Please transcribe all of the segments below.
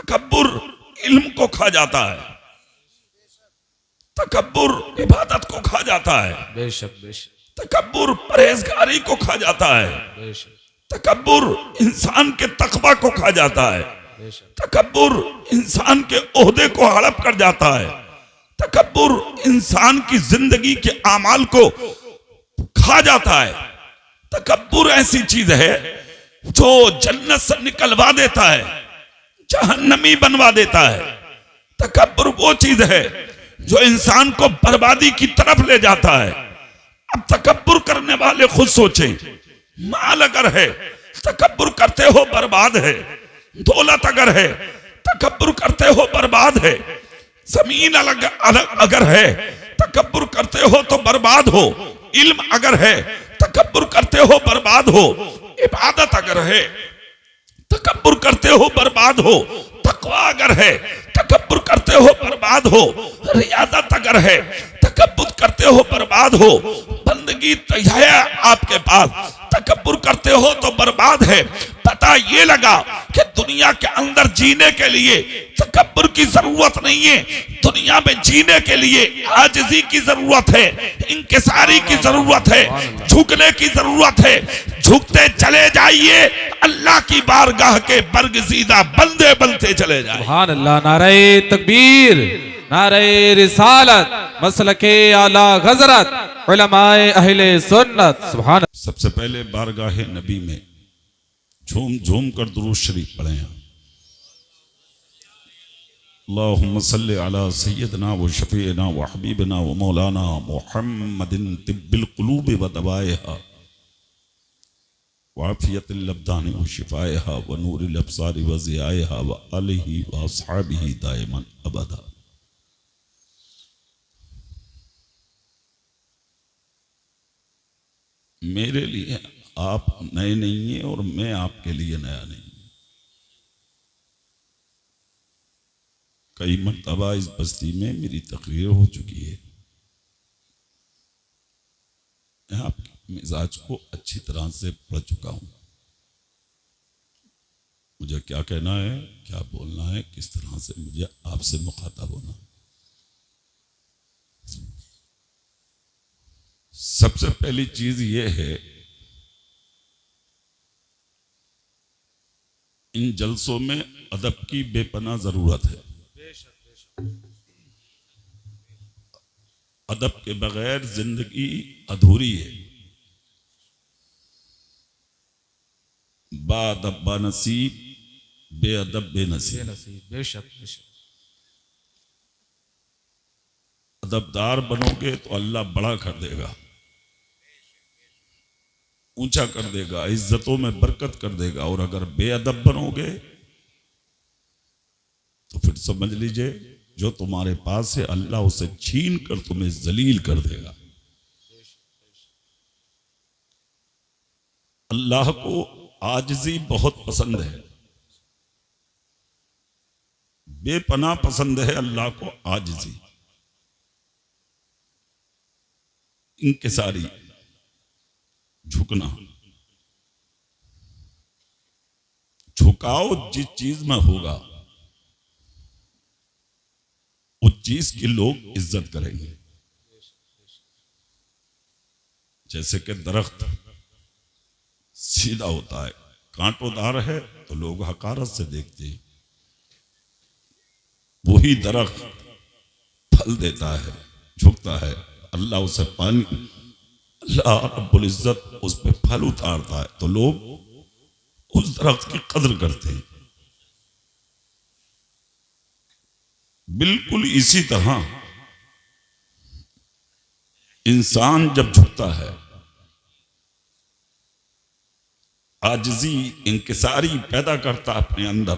तकब्बुर इल्म को खा जाता है, तकब्बुर इबादत को खा जाता है, बेशक बेशक, तकब्बुर परहेजगारी को खा जाता है, बेशक तकब्बुर इंसान के तकवा को खा जाता है, बेशक, तकब्बुर इंसान के ओहदे को हड़प कर जाता है, तकब्बुर इंसान की जिंदगी के आमाल को खा जाता है। तकब्बुर ऐसी चीज है जो जन्नत से निकलवा देता है, जहन्नमी बनवा देता है। तकब्बुर वो चीज है जो इंसान को बर्बादी की तरफ ले जाता है। अब तकब्बुर करने वाले खुद सोचें, माल अगर है तकब्बुर करते हो बर्बाद है, दौलत अगर है तकब्बुर करते हो बर्बाद है, जमीन अलग अगर है तकब्बुर करते हो तो बर्बाद हो, इल्म अगर है तकब्बुर करते हो बर्बाद हो, इबादत अगर है तकब्बुर करते हो बर्बाद हो, तकवा अगर है तकब्बुर करते हो बर्बाद हो, रियादत अगर है तकब्बुर करते हो बर्बाद हो, बंदगी तो है आपके पास, तकब्बुर करते हो तो बर्बाद है। पता ये लगा कि दुनिया के अंदर जीने के लिए तकब्बुर की जरूरत नहीं है, दुनिया में जीने के लिए आजिज़ी की जरूरत है, इंकिसारी की जरूरत है, झुकने की जरूरत है। झुकते चले जाइए, अल्लाह की बारगाह के बरगज़ीदा बंदे बनते चले जाइए। सुभान अल्लाह। नारे तकबीर, नारे रिसालत, मसलके आला हज़रत, उलमाए अहले सुन्नत। सुभान। सबसे पहले बारगाह नबी में झूम झूम कर दुरूद शरीफ पढ़ें। अल्लाहुम्मा सल्लि अला सय्यदना व शफीना व हबीबना व मौलाना मुहम्मदिन तिब्बिल क़ुलूब व दवाइहा व आफियतिल अब्दान व शिफाइहा व नूरिल अब्सार व ज़ियाइहा व आलिहि व अस्हाबिही दाइमन अबदा। मेरे लिए आप नए नहीं हैं और मैं आपके लिए नया नहीं। कई मर्तबा इस बस्ती में मेरी तकरीर हो चुकी है। मैं आपके मिजाज को अच्छी तरह से पढ़ चुका हूं। मुझे क्या कहना है, क्या बोलना है, किस तरह से मुझे आपसे मुखातब होना है। सबसे पहली चीज ये है, इन जलसों में अदब की बेपनाह जरूरत है। अदब के बगैर जिंदगी अधूरी है। बाअदब बानसीब, बेअदब बेनसीब। बेशक बेशक। अदबदार बनोगे तो अल्लाह बड़ा कर देगा, ऊंचा कर देगा, इज्जतों में बरकत कर देगा। और अगर बेअदब बनोगे तो फिर समझ लीजिए जो तुम्हारे पास है अल्लाह उसे छीन कर तुम्हें जलील कर देगा। अल्लाह को आजिज़ी बहुत पसंद है, बेपनाह पसंद है अल्लाह को आजिज़ी, इंकिसारी, झुकना। झुकाव जिस चीज में होगा उस चीज की लोग इज्जत करेंगे। जैसे कि दरख्त सीधा होता है, कांटोदार है तो लोग हकारत से देखते हैं। वही दरख्त फल देता है, झुकता है, अल्लाह उसे पानी, अल्लाह रब्बुल इज्जत उस पर फल उतारता है तो लोग उस दरख्त की कदर करते हैं। बिल्कुल इसी तरह इंसान जब झुकता है, आजिज़ी, इंकिसारी पैदा करता है अपने अंदर,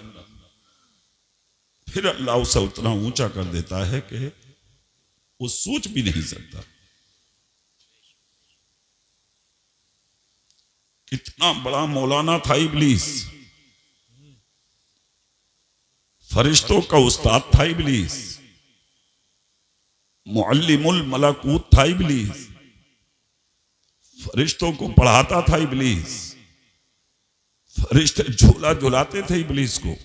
फिर अल्लाह उसे उतना ऊंचा कर देता है कि वो सोच भी नहीं सकता। कितना बड़ा मौलाना था इब्लीस, फरिश्तों का उस्ताद था इब्लीस, मुअल्लिमुल मलाकूत था इब्लीस, फरिश्तों को पढ़ाता था इब्लीस, फरिश्ते झूला झुलाते थे इब्लीस को।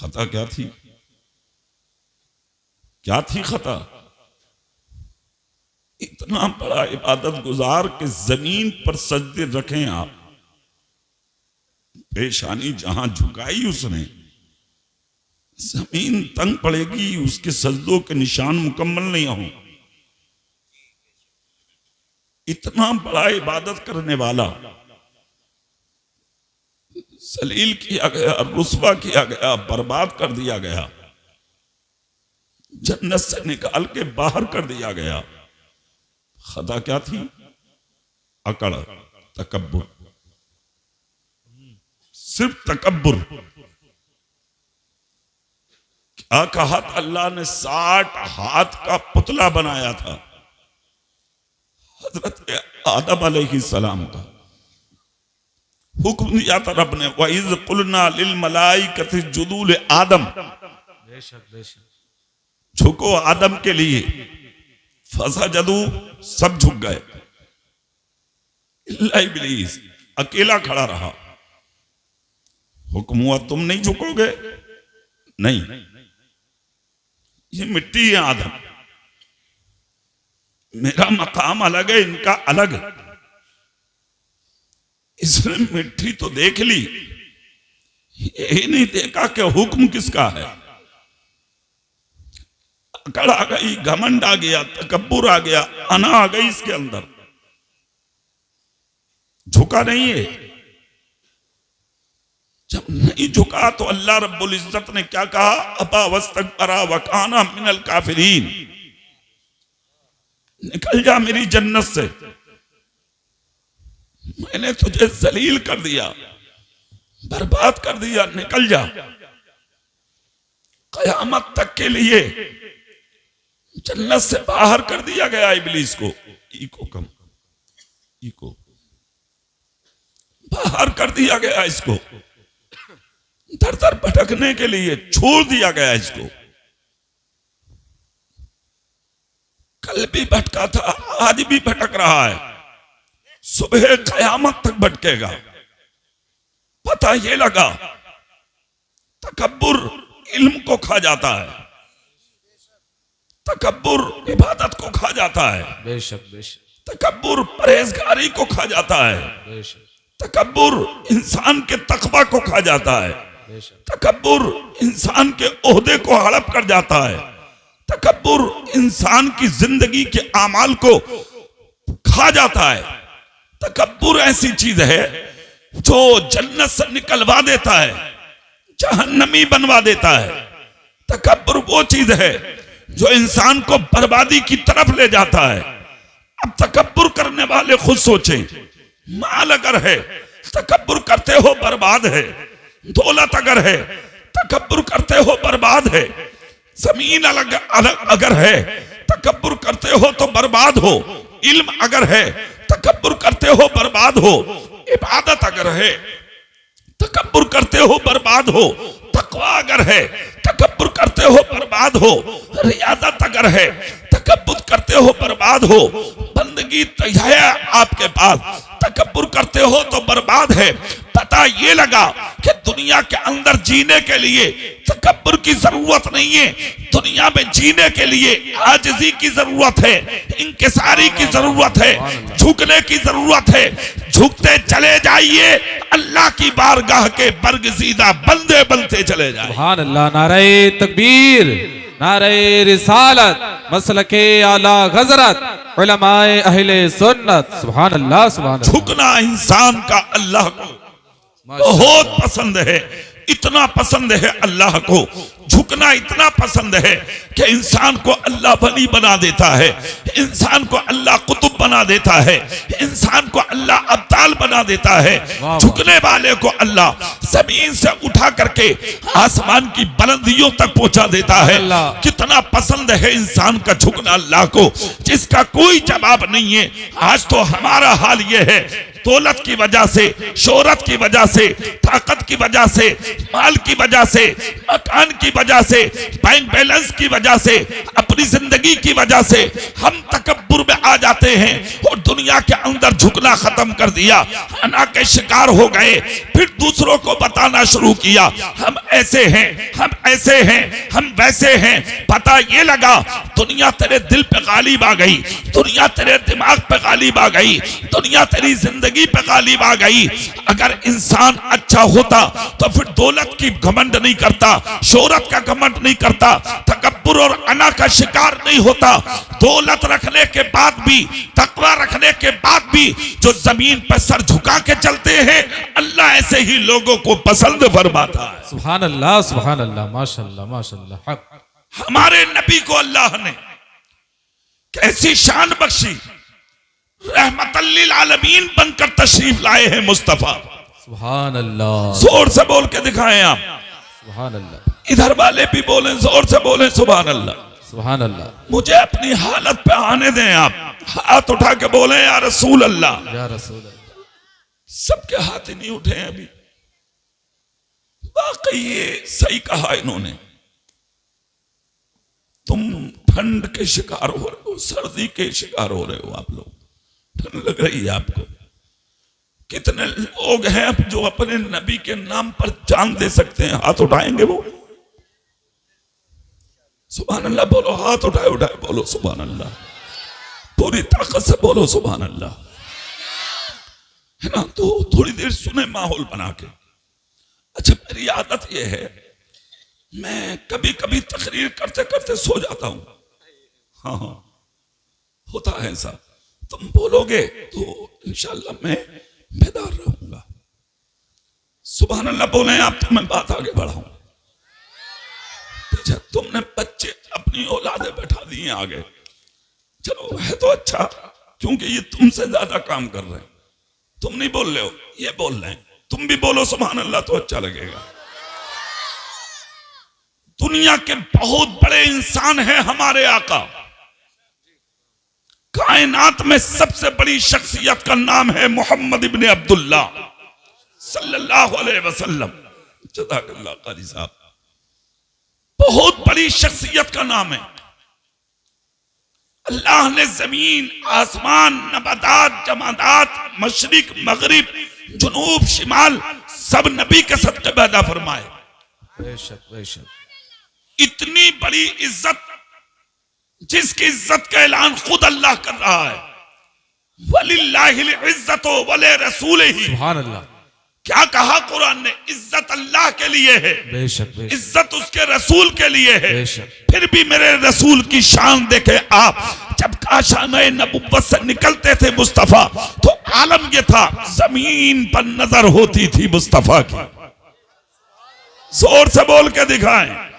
खता क्या थी? क्या थी खता? इतना बड़ा इबादत गुजार के जमीन पर सजदे रखें आप, पेशानी जहां झुकाई उसने, जमीन तंग पड़ेगी, उसके सजदों के निशान मुकम्मल नहीं हो। इतना बड़ा इबादत करने वाला सलील किया गया, रुस्वा किया गया, बर्बाद कर दिया गया, जन्नत से निकाल के बाहर कर दिया गया। खता क्या थी? अकड़, तकब्बुर, सिर्फ तकब्बुर। क्या कहा था अल्लाह ने? 60 हाथ का पुतला बनाया था हजरत आदम अलैहिस्सलाम का। हुक्म दिया था रब ने, वइज़ कुलना लिल मलाइकति इसजुदू लि आदम, झुको आदम के लिए, फसजदू, सब झुक गए, इल्ला इब्लीस अकेला खड़ा रहा। हुक्म हुआ तुम नहीं झुकोगे? नहीं, ये मिट्टी है आदम, मेरा मकाम अलग है, इनका अलग। इसने मिट्टी तो देख ली, यही नहीं देखा कि हुक्म किसका है। अकड़ आ गई, घमंड आ गया, तकब्बुर आ गया, अना आ गई इसके अंदर, झुका नहीं है। जब नहीं झुका तो अल्लाह रब्बुल इज्जत ने क्या कहा? अबा वस्तकबरा वकाना मिनल काफिरीन, निकल जा मेरी जन्नत से, मैंने तुझे जलील कर दिया, बर्बाद कर दिया, निकल जा। कयामत तक के लिए जन्नत से बाहर कर दिया गया इब्लीस को, इको बाहर कर दिया गया, इसको दर दर भटकने के लिए छोड़ दिया गया इसको। कल भी भटका था, आज भी भटक रहा है, सुबह कयामत तक भटकेगा। पता ये लगा तकब्बुर इल्म को खा जाता है, तकब्बुर इबादत को खा जाता है, बेशक बेशक, तकब्बुर परहेजगारी को खा जाता है, बेशक तकब्बुर इंसान के तकवा को खा जाता है, बेशक, तकब्बुर इंसान के ओहदे को हड़प कर जाता है, तकब्बुर इंसान की जिंदगी के आमाल को खा जाता है। तकब्बुर ऐसी चीज है जो जन्नत से निकलवा देता है, जहन्नमी बनवा देता है। तकब्बुर वो चीज है जो इंसान को बर्बादी की तरफ ले जाता है। अब तकब्बुर करने वाले खुद सोचें, माल अगर है तकब्बुर करते हो बर्बाद है, दौलत अगर है तकब्बुर करते हो बर्बाद है, जमीन अलग अगर है तकब्बुर करते हो तो बर्बाद हो, इल्म अगर है तकब्बुर करते हो बर्बाद हो, इबादत अगर है तकब्बुर करते हो बर्बाद हो, तकवा अगर है तकब्बुर करते हो बर्बाद हो, रियादत अगर है तकब्बुर करते हो बर्बाद हो, बंदगी है आपके पास तकब्बुर करते हो तो बर्बाद है। पता ये लगा कि दुनिया के अंदर जीने के लिए तकब्बुर की जरूरत नहीं है, दुनिया में जीने के लिए आजिज़ी की जरूरत है, इंकिसारी की जरूरत है, झुकने की जरूरत है। झुकते चले जाइए, अल्लाह की बारगाह के बरगज़ीदा बंदे बनते चले जाए। सुभान अल्लाह, नारे तकबीर, नारे रिसालत, मसलके आला हज़रत, उलमाए अहले सुन्नत। सुभान अल्लाह, सुभान अल्लाह। झुकना इंसान का अल्लाह को बहुत पसंद है, इतना पसंद है अल्लाह को, झुकना इतना पसंद है कि इंसान को अल्लाह वली बना देता है, इंसान को अल्लाह कुतुब बना देता है, इंसान को अल्लाह अब्ताल बना देता है। झुकने वाले को अल्लाह जमीन से उठा करके आसमान की बुलंदियों तक पहुंचा देता है। कितना पसंद है इंसान का झुकना अल्लाह को, जिसका कोई जवाब नहीं है। आज तो हमारा हाल ये है, दौलत की वजह से, शोहरत की वजह से, ताकत की वजह से, माल की वजह से, मकान की वजह से, बैंक बैलेंस की वजह से, अपनी जिंदगी की वजह से हम तकब्बुर में आ जाते हैं और दुनिया के अंदर झुकना खत्म कर दिया, अना के शिकार हो गए। फिर दूसरों को बताना शुरू किया, हम ऐसे हैं, हम ऐसे हैं, हम वैसे हैं। पता ये लगा दुनिया तेरे दिल पे गालिब आ गई, दुनिया तेरे दिमाग पे गालिब आ गई, दुनिया तेरी जिंदगी पे गालिब आ गई। अगर इंसान अच्छा होता तो फिर दौलत की घमंड नहीं करता, शोहरत का घमंड नहीं करता, तकब्बुर और अना का शिकार नहीं होता। दौलत रखने के बाद भी, तकवा रखने के बाद भी जो जमीन पर सर झुका के चलते हैं, अल्लाह ऐसे ही लोगों को पसंद फरमाता है। सुभान अल्लाह, माशाअल्लाह माशाअल्लाह। हमारे नबी को अल्लाह ने कैसी शान बख्शी, रहमतल लिल आलमीन बनकर तशरीफ लाए हैं मुस्तफा। सुभान अल्लाह, जोर से बोल के दिखाएं आप। सुभान अल्लाह, इधर वाले भी बोलें, जोर से बोलें सुभान अल्लाह। सुभान अल्लाह। मुझे अपनी हालत पे आने दें आप। हाथ उठा के बोले या रसूल अल्लाह। या रसूल अल्लाह। सबके हाथ ही नहीं उठे हैं अभी। वाकई ये सही कहा इन्होंने। तुम ठंड के शिकार हो रहे हो, सर्दी के शिकार हो रहे हो। आप लोग ठंड लग रही है आपको। कितने लोग हैं अब जो अपने नबी के नाम पर जान दे सकते हैं? हाथ उठाएंगे वो? सुभान अल्लाह बोलो, हाथ उठाए उठाए बोलो सुभान अल्लाह, पूरी ताकत से बोलो सुभान अल्लाह, है ना? तो थोड़ी देर सुने माहौल बना के। अच्छा, मेरी आदत यह है, मैं कभी कभी तकरीर करते करते सो जाता हूं। हाँ हाँ, होता है ऐसा। तुम बोलोगे तो इंशाअल्लाह मैं बेदार रहूंगा। सुभान अल्लाह बोले आप, तो मैं बात आगे बढ़ाऊं। अच्छा, तुमने बच्चे अपनी औलादे बैठा दिए आगे, चलो है तो अच्छा, क्योंकि ये तुमसे ज्यादा काम कर रहे हैं। तुम नहीं बोल रहे हो, ये बोल रहे हैं। तुम भी बोलो सुभान अल्लाह तो अच्छा लगेगा। दुनिया के बहुत बड़े इंसान हैं हमारे आका। कायनात में सबसे बड़ी शख्सियत का नाम है मोहम्मद इब्ने अब्दुल्ला सल्लल्लाहु अलैहि वसल्लम। जज़ाकल्लाह कारी साहब, बहुत बड़ी शख्सियत का नाम है। अल्लाह ने जमीन, आसमान, नबातात, जमादात, मशरिक, मगरिब, जुनूब, शिमाल सब नबी के सदक़े पैदा फरमाए। बेशक बेशक। इतनी बड़ी इज्जत, जिसकी इज्जत का ऐलान खुद अल्लाह कर रहा है। वलिल्लाहिल इज्जतु वले रसूलिही। सुभान अल्लाह। क्या कहा कुरान ने? इज्जत अल्लाह के लिए है, बेशक बेशक। इज्जत उसके रसूल के लिए है। बेशक। फिर भी मेरे रसूल की शान देखे आप। जब काशाने नबुव्वत से निकलते थे मुस्तफा, तो आलम ये था, जमीन पर नजर होती थी मुस्तफा की। जोर से बोल के दिखाएं।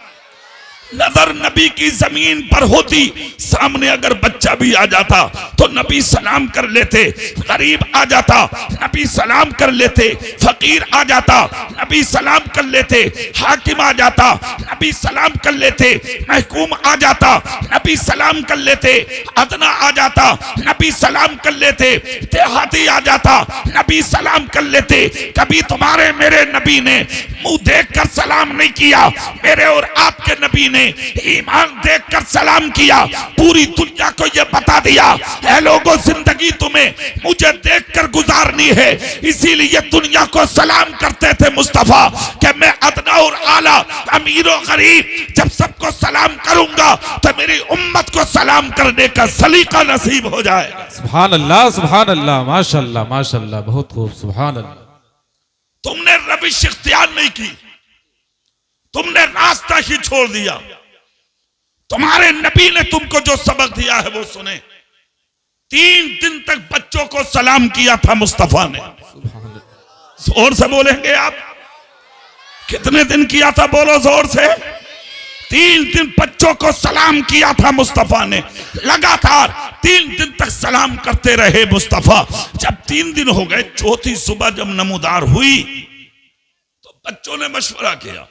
नजर नबी की जमीन पर होती। सामने अगर बच्चा भी आ जाता तो नबी सलाम कर लेते, गरीब आ जाता नबी सलाम कर लेते, फकीर आ जाता नबी सलाम कर लेते, हाकिम आ जाता नबी सलाम कर लेते, महकूम आ जाता नबी सलाम कर लेते, अदना आ जाता नबी सलाम कर लेते, देहाती आ जाता नबी सलाम कर लेते। कभी तुम्हारे मेरे नबी ने मुंह देखकर सलाम नहीं किया, मेरे और आपके नबी ने ईमान देखकर सलाम किया। पूरी दुनिया को यह बता दिया, ऐ लोगों, जिंदगी तुम्हें मुझे देखकर गुजारनी है, इसीलिए दुनिया को सलाम करते थे मुस्तफा कि मैं अदना और आला, अमीर और गरीब, जब सबको सलाम करूंगा तो मेरी उम्मत को सलाम करने का सलीका नसीब हो जाएगा। सुभान अल्लाह, माशाअल्लाह माशाअल्लाह, बहुत खूब। सुभान अल्लाह। तुमने रविश इख्तियार नहीं की, तुमने रास्ता ही छोड़ दिया। तुम्हारे नबी ने तुमको जो सबक दिया है वो सुने। 3 दिन तक बच्चों को सलाम किया था मुस्तफा ने। जोर से बोलेंगे आप? कितने दिन किया था? बोलो जोर से। 3 दिन बच्चों को सलाम किया था मुस्तफा ने, लगातार 3 दिन तक सलाम करते रहे मुस्तफा। जब 3 दिन हो गए, चौथी सुबह जब नमूदार हुई तो बच्चों ने मशवरा किया,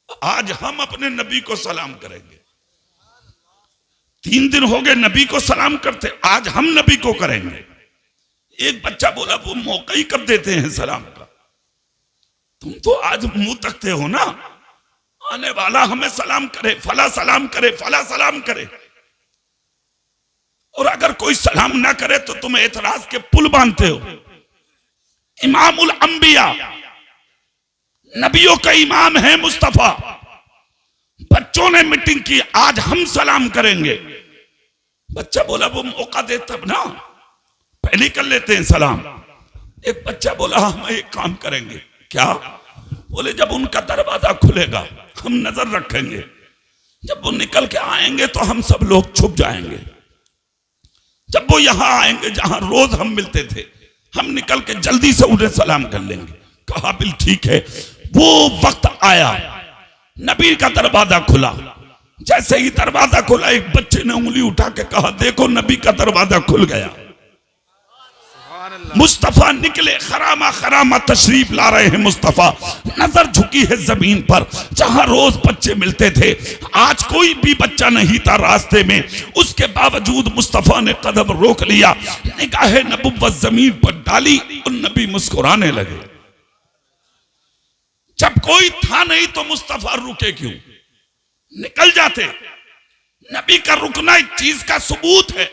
आज हम अपने नबी को सलाम करेंगे। 3 दिन हो गए नबी को सलाम करते, आज हम नबी को करेंगे। एक बच्चा बोला, वो मौका ही कब देते हैं सलाम का? तुम तो आज मुंह तकते हो ना, आने वाला हमें सलाम करे, फला सलाम करे, फला सलाम करे, और अगर कोई सलाम ना करे तो तुम एतराज के पुल बांधते हो। इमामुल अंबिया, नबियों का इमाम है मुस्तफा, बच्चों ने मीटिंग की, आज हम सलाम करेंगे। बच्चा बोला वो मौका दे तब ना, पहले कर लेते हैं सलाम। एक बच्चा बोला हम एक काम करेंगे। क्या? बोले जब उनका दरवाजा खुलेगा हम नजर रखेंगे, जब वो निकल के आएंगे तो हम सब लोग छुप जाएंगे। जब वो यहां आएंगे जहां रोज हम मिलते थे, हम निकल के जल्दी से उन्हें सलाम कर लेंगे। कहा बिल ठीक है। वो वक्त आया, नबी का दरवाजा खुला। जैसे ही दरवाजा खुला, एक बच्चे ने उंगली उठा के कहा देखो नबी का दरवाजा खुल गया। मुस्तफा निकले, खरामा खरामा तशरीफ ला रहे हैं मुस्तफा। नजर झुकी है जमीन पर जहां रोज बच्चे मिलते थे। आज कोई भी बच्चा नहीं था रास्ते में, उसके बावजूद मुस्तफा ने कदम रोक लिया, निगाहे नबुव्वत जमीन पर डाली और नबी मुस्कुराने लगे। जब कोई था नहीं तो मुस्तफा रुके क्यों? निकल जाते। नबी का रुकना एक चीज का सबूत है।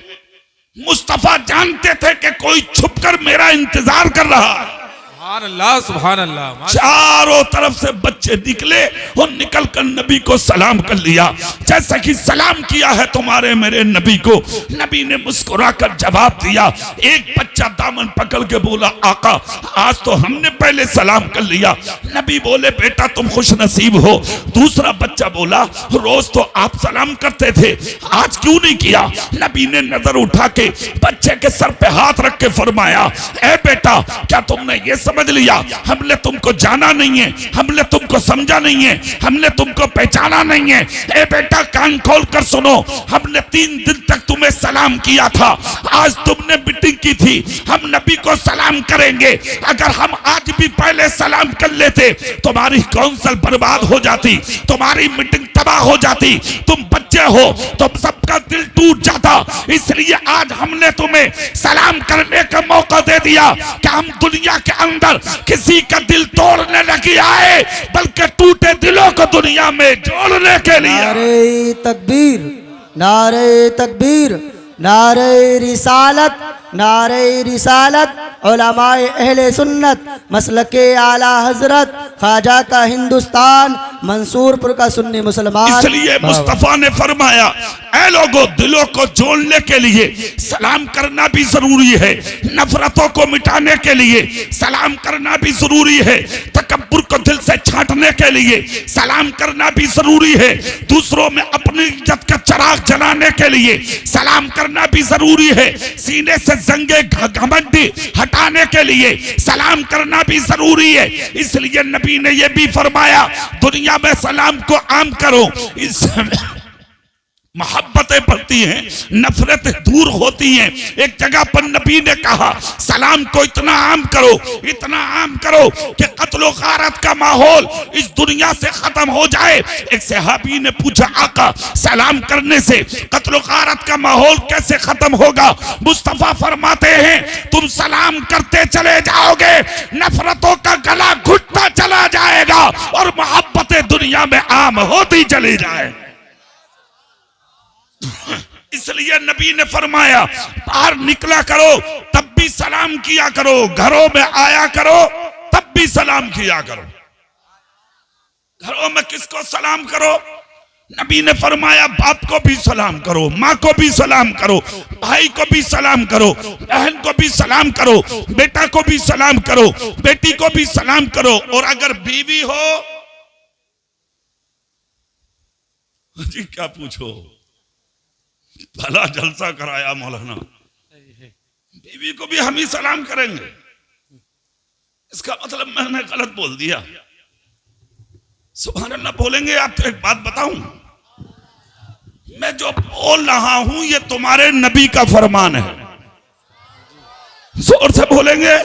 मुस्तफा जानते थे कि कोई छुपकर मेरा इंतजार कर रहा है। सुभान अल्लाह, सुभान अल्लाह। चारों तरफ से बच्चे निकले और निकलकर नबी को सलाम कर लिया। जैसा कि सलाम किया है तुम्हारे मेरे नबी को, नबी ने मुस्कुराकर जवाब दिया। एक बच्चा दामन पकड़ के बोला आका आज तो हमने पहले सलाम कर लिया। नबी बोले बेटा तुम खुश नसीब हो। दूसरा बच्चा बोला रोज तो आप सलाम करते थे, आज क्यों नहीं किया? नबी ने नजर उठा के बच्चे के सर पे हाथ रख के फरमाया ए बेटा क्या तुमने ये समझ लिया हमने तुमको जाना नहीं है, हमने तुमको समझा नहीं है, हमने तुमको पहचाना नहीं है? ए बेटा कान खोल कर सुनो, हमने 3 दिन तक तुम्हें सलाम किया था, आज तुमने मीटिंग की थी, हम नबी को सलाम करेंगे। अगर हम आज भी पहले सलाम कर लेते तुम्हारी काउंसिल बर्बाद हो जाती, तुम्हारी मीटिंग तबाह हो जाती। तुम बच्चे हो, तुम सबका दिल टूट जाता। इसलिए आज हमने तुम्हें सलाम करने का मौका दे दिया कि हम दुनिया के अंदर किसी का दिल तोड़ने नहीं आए, बल्कि टूटे दिलों को दुनिया में जोड़ने के लिए। नारे तकबीर, नारे तकबीर, नारे रिसालत, नारे रिसालत, उलमाए अहले सुन्नत, मसलके आला हजरत, ख्वाजा का हिंदुस्तान, मंसूरपुर का सुन्नी मुसलमान। इसलिए मुस्तफा ने फरमाया ऐ लोगों दिलों को जोड़ने के लिए सलाम करना भी जरूरी है, नफरतों को मिटाने के लिए सलाम करना भी जरूरी है, तकब्बुर को दिल से छांटने के लिए सलाम करना भी जरूरी है, दूसरों में अपनी इज्जत का चिराग जलाने के लिए सलाम करना भी जरूरी है, सीने से जंगे घमंडी हटाने के लिए सलाम करना भी जरूरी है। इसलिए नबी ने यह भी फरमाया दुनिया में सलाम को आम करो, इस मोहब्बतें बढ़ती हैं, नफरतें दूर होती हैं। एक जगह पर नबी ने कहा सलाम को इतना आम करो, इतना आम करो कि कत्ल और गारत का माहौल इस दुनिया से खत्म हो जाए। एक सहाबी ने पूछा आका सलाम करने से कत्ल और गारत का माहौल कैसे खत्म होगा? मुस्तफा फरमाते हैं तुम सलाम करते चले जाओगे, नफरतों का गला घुटता चला जाएगा और मोहब्बतें दुनिया में आम होती चली जाए। इसलिए नबी ने फरमाया बाहर निकला करो तब भी सलाम किया करो, घरों में आया करो तब भी सलाम किया करो। घरों में किसको सलाम करो? नबी ने फरमाया बाप को भी सलाम करो, माँ को भी सलाम करो, भाई को भी सलाम करो, बहन को भी सलाम करो, बेटा को भी सलाम करो, बेटी को भी सलाम करो। और अगर बीवी हो जी क्या पूछो, भला जलसा कराया मौलाना, बीवी को भी हम ही सलाम करेंगे। इसका मतलब मैंने गलत बोल दिया? सुभान अल्लाह बोलेंगे आप? तो एक बात बताऊं, मैं जो बोल रहा हूं ये तुम्हारे नबी का फरमान है। जोर से बोलेंगे।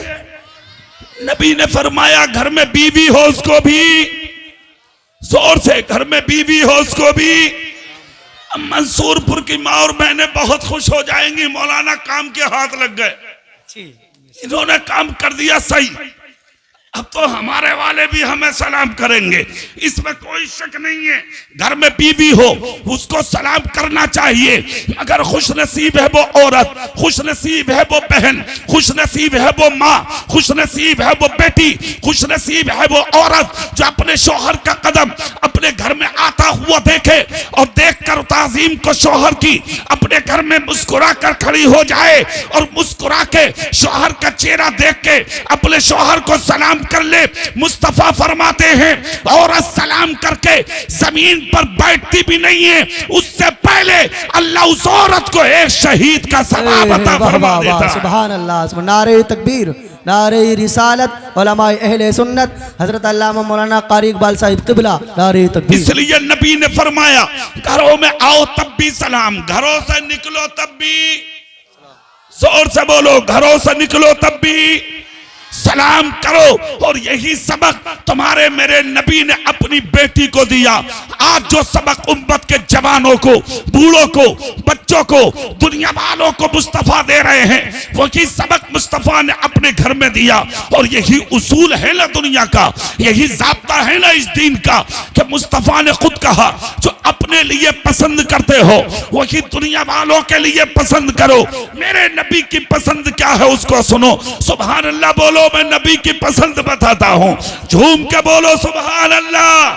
नबी ने फरमाया घर में बीवी हो उसको भी, जोर से, घर में बीवी हो उसको भी। मंसूरपुर की माँ और बहनें बहुत खुश हो जाएंगी, मौलाना काम के हाथ लग गए, इन्होंने काम कर दिया सही, अब तो हमारे वाले भी हमें सलाम करेंगे, इसमें कोई शक नहीं है। घर में बीवी हो उसको सलाम करना चाहिए, अगर खुश नसीब है वो औरत, खुश नसीब है वो बहन, खुश नसीब है वो माँ, खुश नसीब है वो बेटी, खुश नसीब है वो औरत जो अपने शौहर का कदम, अपने अपने घर में आता हुआ देखे और देखकर ताजीम को शौहर की अपने घर में मुस्कुरा कर खड़ी हो जाए और मुस्कुरा के शौहर का चेहरा देख के अपने शौहर को सलाम कर ले। मुस्तफा फरमाते हैं औरत सलाम करके जमीन पर बैठती भी नहीं है, उससे पहले अल्लाह उस औरत को एक शहीद का सवाब अता फरमा देता है। सुभान अल्लाह। नारे तकबीर, नारे रिसालत, उलमाए अहले सुन्नत, हजरत अल्लामा मौलाना कारी इकबाल साहिब क़िबला, नारे तकबीर। इसलिए नबी ने फरमाया घरों में आओ तब भी सलाम, घरों से निकलो तब भी, जोर से बोलो, घरों से निकलो तब भी सलाम करो। और यही सबक तुम्हारे मेरे नबी ने अपनी बेटी को दिया। आज जो सबक उम्मत के जवानों को, बूढ़ों को, बच्चों को, दुनिया वालों को मुस्तफा दे रहे हैं, वही सबक मुस्तफा ने अपने घर में दिया। और यही उसूल है ना दुनिया का, यही ज़ाब्ता है ना इस दीन का कि मुस्तफा ने खुद कहा जो अपने लिए पसंद करते हो वही दुनिया वालों के लिए पसंद करो। मेरे नबी की पसंद क्या है उसको सुनो। सुभान अल्लाह बोलो, मैं नबी की पसंद बताता हूं। झूम के बोलो सुभान अल्लाह,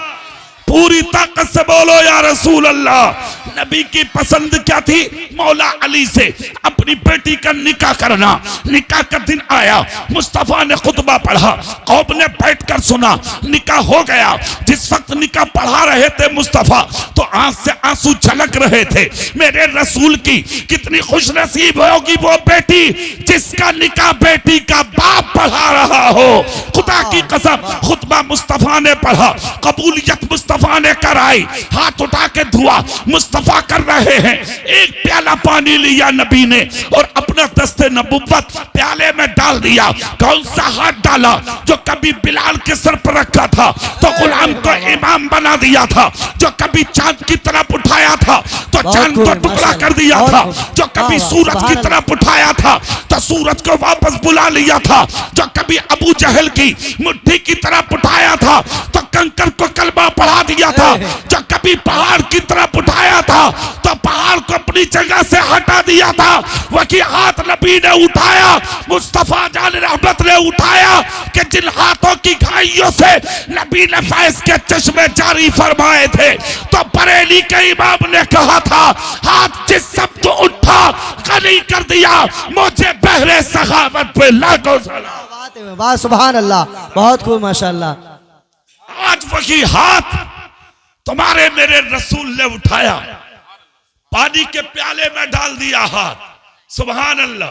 पूरी ताकत से बोलो या रसूल अल्लाह। नबी की पसंद क्या थी? मौला अली से अपनी बेटी का निकाह करना। निकाह का दिन आया, मुस्तफा ने खुतबा पढ़ा, कौम ने बैठकर सुना, निकाह हो गया। जिस वक्त निकाह पढ़ा रहे थे मुस्तफा तो आंख से आंसू झलक रहे थे। मेरे रसूल की कितनी खुशनसीब होगी वो बेटी जिसका निकाह बेटी का बाप पढ़ा रहा हो। खुदा की कसम खुतबा मुस्तफा ने पढ़ा, कबूलियत मुस्तफा ने कराई, हाथ उठा के दुआ मुस्तफा कर रहे हैं। एक प्याला पानी लिया नबी ने और अपना दस्ते नबुव्वत प्याले में डाल दिया। कौन सा हाथ डाला? जो कभी बिलाल के सर पर रखा था तो गुलाम को इमाम बना दिया था, जो कभी चांद की तरफ उठाया था तो चांद को टुकड़ा कर दिया था, जो कभी सूरज की तरफ उठाया था तो सूरज को वापस बुला लिया था, जो कभी अबू जहल की मुट्ठी की तरफ उठाया था तो कंकर को कलमा पढ़ा दिया था, जो कभी पहाड़ की तरफ उठाया था तो पहाड़ को अपनी जगह से हटा दिया था। वही हाथ नबी ने उठाया, मुस्तफा जान रहमत ने उठाया कि जिन हाथों की घाइयों से नबी ने फैज के चश्मे जारी फरमाए थे तो बरेली के इमाम ने कहा था हाथ जिस शब्द उठा गनी कर दिया मुझे बहरे सखावत पे लाखों सलाम। वाह सुभान अल्लाह, बहुत खूब माशाअल्लाह। आज वही हाथ तुम्हारे मेरे रसूल ने उठाया, पानी के प्याले में डाल दिया हाथ। सुभान अल्लाह,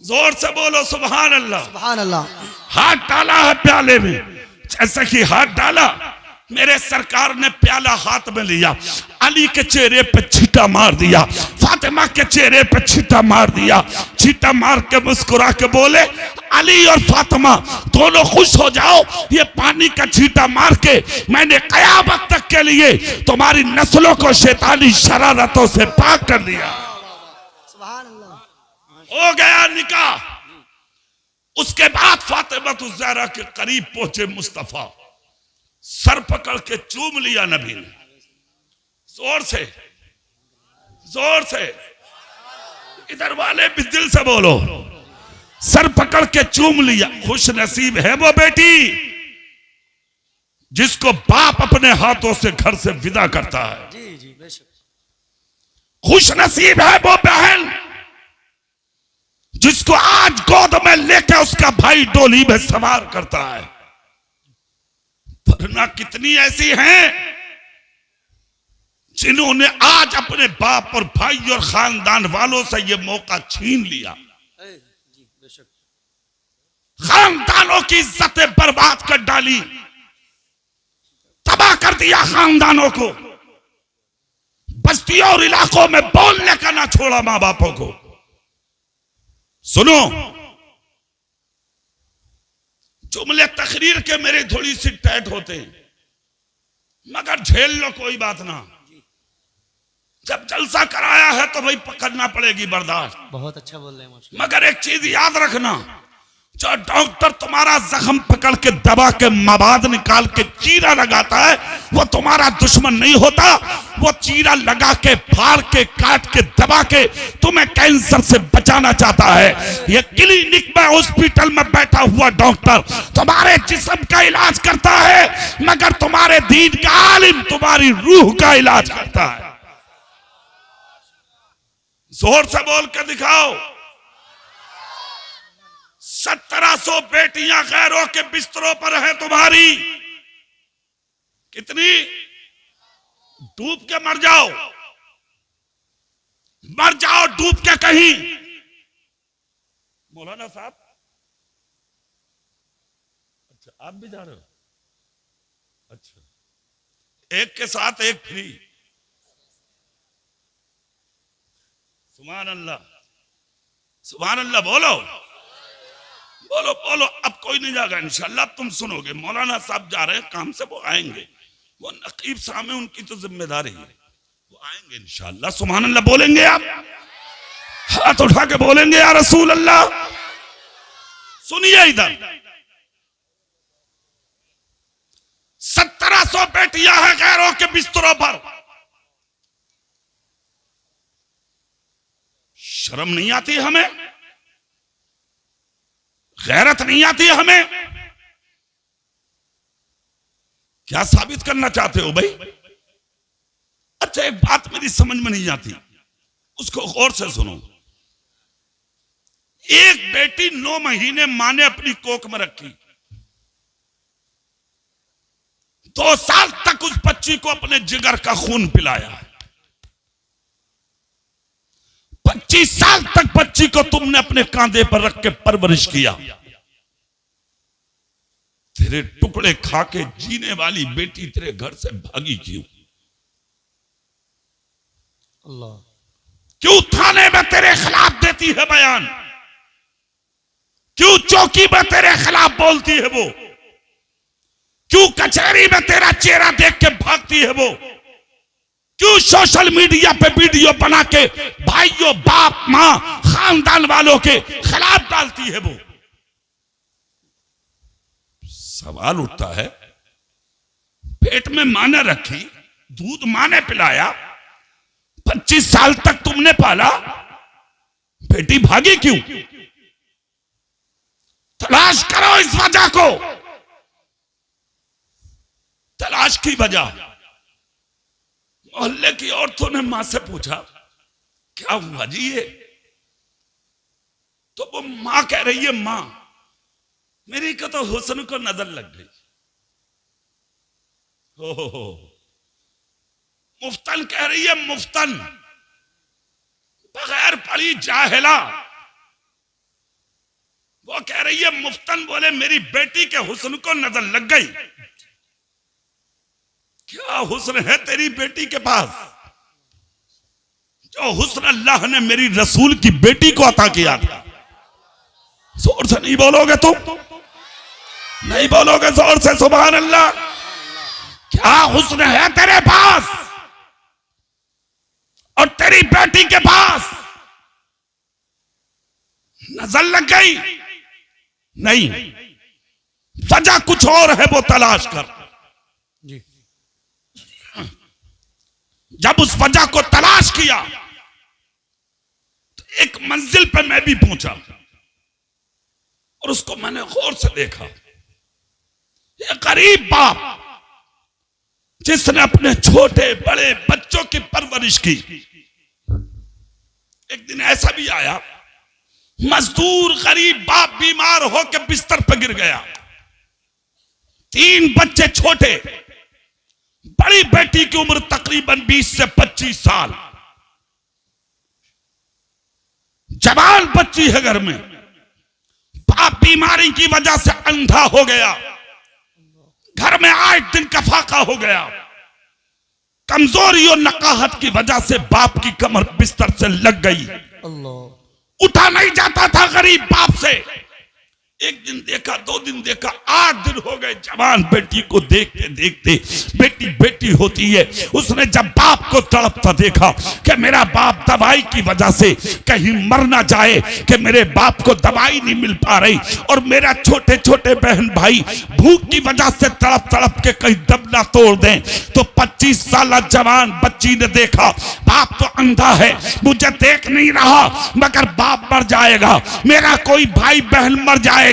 जोर से बोलो सुभान अल्लाह। सुभान अल्लाह। हाथ डाला है प्याले में, जैसे कि हाथ डाला मेरे सरकार ने प्याला हाथ में लिया, अली के चेहरे पे छींटा मार दिया, फातिमा के चेहरे पे छींटा मार दिया, छींटा मार के मुस्कुरा के बोले अली और फातिमा दोनों खुश हो जाओ, ये पानी का छींटा मार के मैंने कयामत तक के लिए तुम्हारी नस्लों को शैतानी शरारतों से पाक कर दिया। हो गया निकाह। उसके बाद फातिमा ज़हरा के करीब पहुंचे मुस्तफा, सर पकड़ के चूम लिया नबी ने, जोर से, जोर से, इधर वाले भी दिल से बोलो, सर पकड़ के चूम लिया। खुश नसीब है वो बेटी जिसको बाप अपने हाथों से घर से विदा करता है। जी जी बेशक। खुश नसीब है वो बहन जिसको आज गोद में लेकर उसका भाई डोली में सवार करता है। वरना कितनी ऐसी हैं जिन्होंने आज अपने बाप और भाई और खानदान वालों से यह मौका छीन लिया, खानदानों की इज्जतें बर्बाद कर डाली, तबाह कर दिया खानदानों को, बस्तियों और इलाकों में बोलने का ना छोड़ा मां बापों को। सुनो, जुमले तकरीर के मेरे थोड़ी सी टाइट होते हैं मगर झेल लो, कोई बात ना। जब जलसा कराया है तो भाई पकड़ना पड़ेगी, बर्दाश्त। बहुत अच्छा बोल रहे हैं। मगर एक चीज याद रखना, जो डॉक्टर तुम्हारा जख्म पकड़ के दबा के मवाद निकाल के चीरा लगाता है वो तुम्हारा दुश्मन नहीं होता। वो चीरा लगा के फाड़ के काट के दबा के तुम्हें कैंसर से बचाना चाहता है। ये क्लिनिक में हॉस्पिटल में बैठा हुआ डॉक्टर तुम्हारे जिस्म का इलाज करता है, मगर तुम्हारे दीन का आलिम तुम्हारी रूह का इलाज करता है। जोर से बोल के दिखाओ। 1700 बेटियां गैरों के बिस्तरों पर हैं तुम्हारी। कितनी? डूब के मर जाओ, मर जाओ डूब के कहीं। मौलाना साहब, अच्छा आप भी जा रहे हो? अच्छा, एक के साथ एक फ्री। सुभान अल्लाह, सुभान अल्लाह। बोलो बोलो बोलो। अब कोई नहीं जाएगा इंशाल्लाह, तुम सुनोगे। मौलाना साहब जा रहे हैं काम से, वो आएंगे, वो नकीब साहब है, उनकी तो जिम्मेदारी है, वो आएंगे इंशाल्लाह। सुभान अल्लाह बोलेंगे आप, हाथ उठा के बोलेंगे या रसूल अल्लाह। सुनिए इधर, 1700 बेटियां हैं गैरों के बिस्तरों पर। शर्म नहीं आती हमें? गैरत नहीं आती हमें? क्या साबित करना चाहते हो भाई? अच्छा एक बात मेरी समझ में नहीं आती, उसको गौर से सुनो। एक बेटी 9 महीने मां ने अपनी कोख में रखी, 2 साल तक उस बच्ची को अपने जिगर का खून पिलाया, 25 साल तक बच्ची को तुमने अपने कांधे पर रख के परवरिश किया। तेरे टुकड़े खा के जीने वाली बेटी तेरे घर से भागी क्यों? अल्लाह। क्यों थाने में तेरे खिलाफ देती है बयान? क्यों चौकी में तेरे खिलाफ बोलती है वो? क्यों कचहरी में तेरा चेहरा देख के भागती है वो? क्यों सोशल मीडिया पे वीडियो बना के भाइयों, बाप, मां, खानदान वालों के खिलाफ डालती है वो? सवाल उठता है, पेट में मां ने रखी, दूध मां ने पिलाया, 25 साल तक तुमने पाला, बेटी भागी क्यों? तलाश करो इस वजह को, तलाश की वजह। मोहल्ले की औरतों ने मां से पूछा, क्या हुआ जी ये? तो वो मां कह रही है, मां मेरी को तो हुस्न को नजर लग गई। हो मुफ्तन कह रही है, मुफ्तन बगैर पढ़ी जाहिला। वो कह रही है मुफ्तन बोले मेरी बेटी के हुस्न को नजर लग गई। क्या हुस्न है तेरी बेटी के पास जो हुस्न अल्लाह ने मेरी रसूल की बेटी को अता किया था? जोर से नहीं बोलोगे तुम? नहीं बोलोगे जोर से सुभान अल्लाह? क्या हुस्न है तेरे पास और तेरी बेटी के पास? नजर लग गई? नहीं, वजह कुछ और है, वो तलाश कर। जब उस वजह को तलाश किया तो एक मंजिल पर मैं भी पहुंचा और उसको मैंने गौर से देखा। एक गरीब बाप जिसने अपने छोटे बड़े बच्चों की परवरिश की। एक दिन ऐसा भी आया, मजदूर गरीब बाप बीमार होकर बिस्तर पर गिर गया, 3 बच्चे छोटे, बड़ी बेटी की उम्र तकरीबन 20 से 25 साल, जवान बच्ची है घर में। बाप बीमारी की वजह से अंधा हो गया, घर में 8 दिन का फाका हो गया। कमजोरी और नकाहत की वजह से बाप की कमर बिस्तर से लग गई, अल्लाह। उठा नहीं जाता था गरीब बाप से। एक दिन देखा, 2 दिन देखा, 8 दिन हो गए। जवान बेटी को देखते देखते बेटी बेटी होती है। उसने जब बाप को तड़पता देखा कि मेरा बाप दवाई की वजह से कहीं मर ना जाए, कि मेरे बाप को दवाई नहीं मिल पा रही, और मेरा छोटे छोटे बहन भाई भूख की वजह से तड़प तड़प के कहीं दम ना तोड़ दें, तो 25 साल जवान बच्ची ने देखा बाप तो अंधा है, मुझे देख नहीं रहा, मगर बाप मर जाएगा, मेरा कोई भाई बहन मर जाएगा,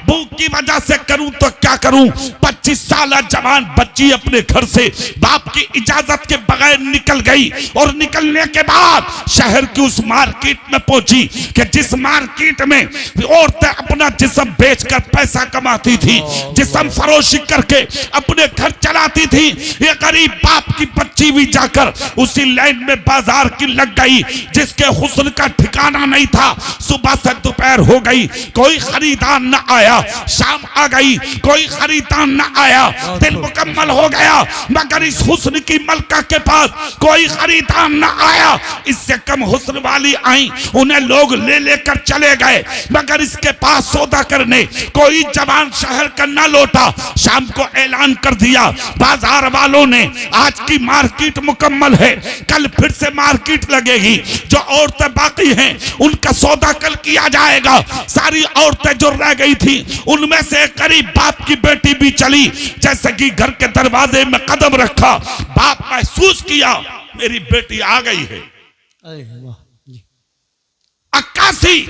भूख की वजह से करूं तो क्या करूं। 25 साल जवान बच्ची अपने घर से बाप की इजाजत के बगैर निकल गई, और निकलने के बाद शहर की उस मार्केट में पहुंची कि जिस मार्केट में औरतें अपना जिस्म बेचकर पैसा कमाती थी, जिस्म फरोशी करके अपने घर चलाती थी, ये गरीब बाप की बच्ची भी जाकर उसी लाइन में बाजार की लग गई, जिसके हुस्न का ठिकाना नहीं था। सुबह से दोपहर हो गई, कोई खरीदार न आया, शाम आ गई, कोई खरीदार न आया, दिन मुकम्मल हो गया, मगर इस हुस्न की मलका के पास कोई खरीदार न आया। इससे कम हुस्न वाली आई, उन्हें लोग ले लेकर चले गए, मगर इसके पास सौदा करने कोई जवान शहर का न लौटा। शाम को ऐलान कर दिया बाजार वालों ने, आज की मार्केट मुकम्मल है, कल फिर से मार्केट लगेगी, जो औरतें बाकी हैं उनका सौदा कल किया जाएगा। सारी औरतें जो रह गई थी उनमें से करीब बाप की बेटी भी चली। जैसे कि घर के दरवाजे में कदम रखा, बाप महसूस किया मेरी बेटी आ गई है। 81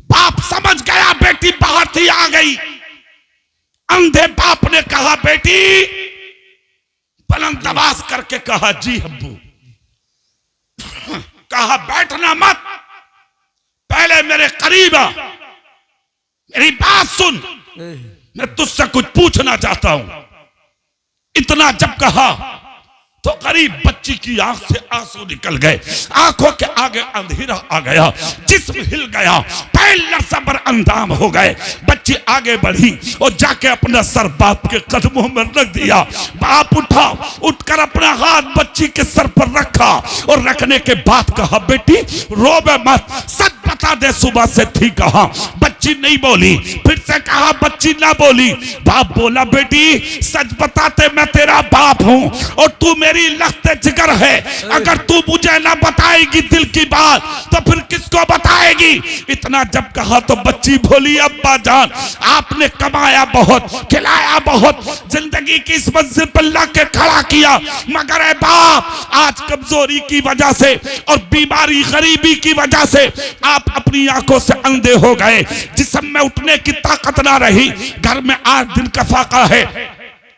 बाप समझ गया बेटी बाहर थी, आ गई। अंधे बाप ने कहा बेटी, बुलंद आवाज करके कहा जी अब्बू। कहा बैठना मत, पहले मेरे करीब आ, मेरी बात सुन, मैं तुझसे कुछ पूछना चाहता हूं। इतना जब कहा तो करीब बच्ची की आंख से आंसू निकल गए, आंखों के आगे अंधेरा आ गया, जिस्म हिल गया, पैर लरसबर अंदाम हो गए। बच्ची आगे बढ़ी और जाके अपना सर बाप के कदमों में रख दिया। बाप उठा, उठकर अपना हाथ बच्ची के सर पर रखा, और रखने के बाद कहा बेटी रोवे मत, सच बता दे सुबह से थी कहां। बच्ची नहीं बोली, फिर से कहा, बच्ची ना बोली। बाप बोला बेटी सच बताते मैं तेरा बाप हूं, और तू मेरी लख्ते जिगर है, अगर तू मुझे ना बताएगी दिल की बात तो फिर किसको बताएगी। इतना जब कहा तो बच्ची बोली अब्बा जान आपने कमाया बहुत, खिलाया बहुत, जिंदगी की इस मंजिल पर ला के खड़ा किया, मगर ए बाप आज कमजोरी की वजह से और बीमारी गरीबी की वजह से आप अपनी आंखों से अंधे हो गए, जिस्म में उठने की ताकत ना रही, घर में 8 दिन का फाका है,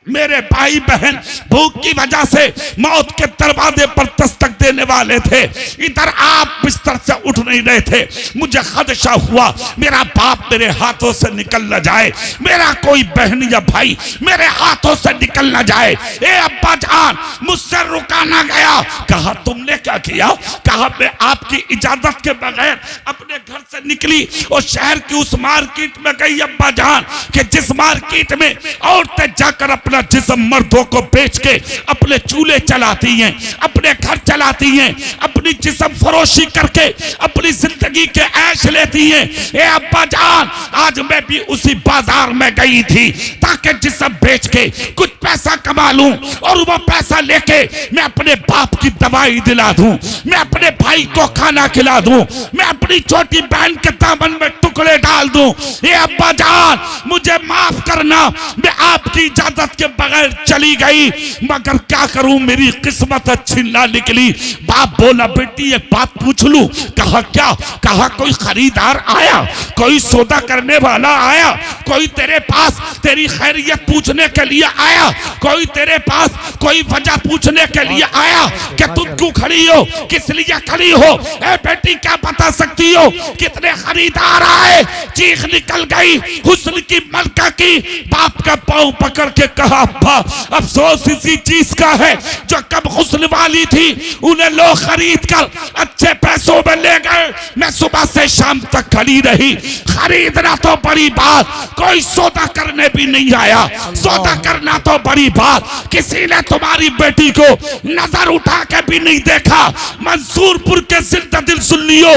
मेरे भाई बहन भूख की वजह से मौत के दरवाजे पर दस्तक देने वाले थे, इधर आप बिस्तर से उठ नहीं रहे थे। मुझे खदशा हुआ मेरा बाप मेरे हाथों से निकल न जाए, मेरा कोई बहन या भाई मेरे हाथों से निकल न जाए। ए अब्बा जान मुझसे रुका ना गया। कहा तुमने क्या किया? कहा मैं आपकी इजाजत के बगैर अपने घर से निकली और शहर की उस मार्केट में गई अब्बा जान, कि जिस मार्केट में औरतें जाकर अपना जिस्म मर्दों को बेच के अपने चूल्हे चलाती हैं, अपने घर चलाती हैं, अपनी जिस्म फरोशी करके अपनी जिंदगी के ऐश लेती हैं। ए अब्बा जान आज मैं भी उसी बाजार में गई थी ताकि जिस्म बेच के कुछ पैसा कमा लूं, और वो पैसा लेके मैं अपने बाप की दवाई दिला दूं, मैं अपने भाई को खाना खिला दूं, मैं अपनी छोटी बहन के दामन में टुकड़े डाल दूं। ए अब्बा जान मुझे माफ करना, मैं आपकी इजाजत के बगैर चली गई, मगर क्या करूं मेरी किस्मत अच्छी ना निकली। बाप बोला बेटी एक बात पूछ लूं? कहा क्या? कहा कोई खरीदार आया, कोई सौदा करने वाला आया, कोई तेरे पास तेरी खैरियत पूछने के लिए आया, कोई तेरे पास कोई वजह पूछने के लिए आया कि तुम क्यों खड़ी हो, किस लिए खड़ी हो? ए बेटी क्या बता सकती हो कितने खरीदार आए? चीख निकल गई हुस्न की मलका की। बाप का पांव पकड़ के कहा अब्बा अफसोस इसी चीज का है जो कब हुस्न वाली थी उन्हें लोग खरीद कर अच्छे पैसों में ले गए, मैं सुबह से शाम तक खड़ी रही। खरीदना तो बड़ी बात, कोई सौदा करने भी नहीं आया। सौदा करना तो बड़ी बात, किसी ने तुम्हारी बेटी को नजर उठा के भी नहीं देखा। मंसूरपुर के जिंदा दिल सुन्नियों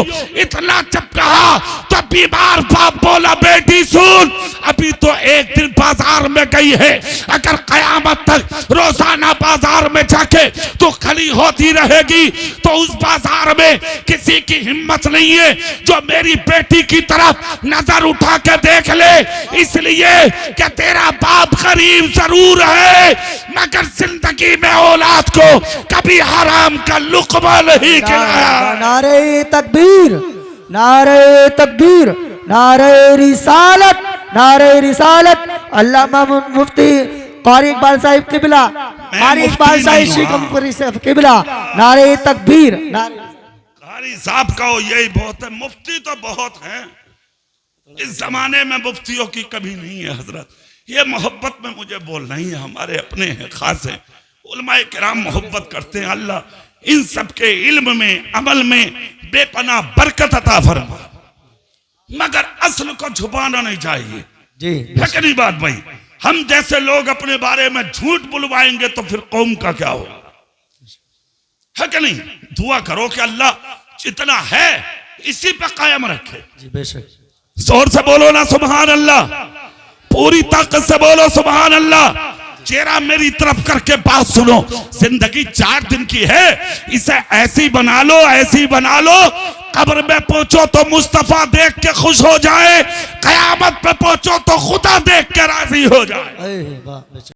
इतना जब कहा तो बीमार बाप बोला बेटी सुन, अभी तो एक दिन बाजार में गई है, अगर कयामत तक रोजाना बाजार में जाके तो खड़ी होती रहेगी तो उस बाजार में किसी की हिम्मत नहीं है जो मेरी बेटी की तरफ नजर उठा के देख ले, इसलिए कि तेरा बाप गरीब जरूर है मगर जिंदगी में औलाद को कभी हराम का लुक़मा नहीं खिलाया। नारे तकबीर, नारे तकबीर, नारे रिसालत, नारे रिसालत। अल्लामा मुफ्ती कारी इकबाल साहिब किबला, कारी इकबाल साहिब शिकमपुरी से किबला, नारे तकबीर, नारे कारी साहब का यही बहुत है, मुफ्ती तो बहुत है इस जमाने में, मुफ्तियों की कभी नहीं है हजरत। ये मोहब्बत में मुझे बोलना ही है, हमारे अपने हैं, खास है, उलमाए किराम मोहब्बत करते हैं। अल्लाह इन सब के इल्म में अमल में बेपनाह बरकत अता फरमा, मगर असल को छुपाना नहीं चाहिए जी। है कि नहीं बात भाई? हम जैसे लोग अपने बारे में झूठ बुलवाएंगे तो फिर कौम का क्या होगा, है कि नहीं? दुआ करो कि अल्लाह जितना है इसी पे कायम रखे। जी बेशक। जोर से बोलो ना सुभान अल्लाह, पूरी ताकत से बोलो सुभान अल्लाह। चेहरा मेरी तरफ करके बात सुनो, जिंदगी 4 दिन की है, इसे ऐसी बना लो, ऐसी बना लो, कब्र में पहुंचो तो मुस्तफा देख के खुश हो जाए, कयामत पे पहुंचो तो खुदा देख के राजी हो जाए। वाह।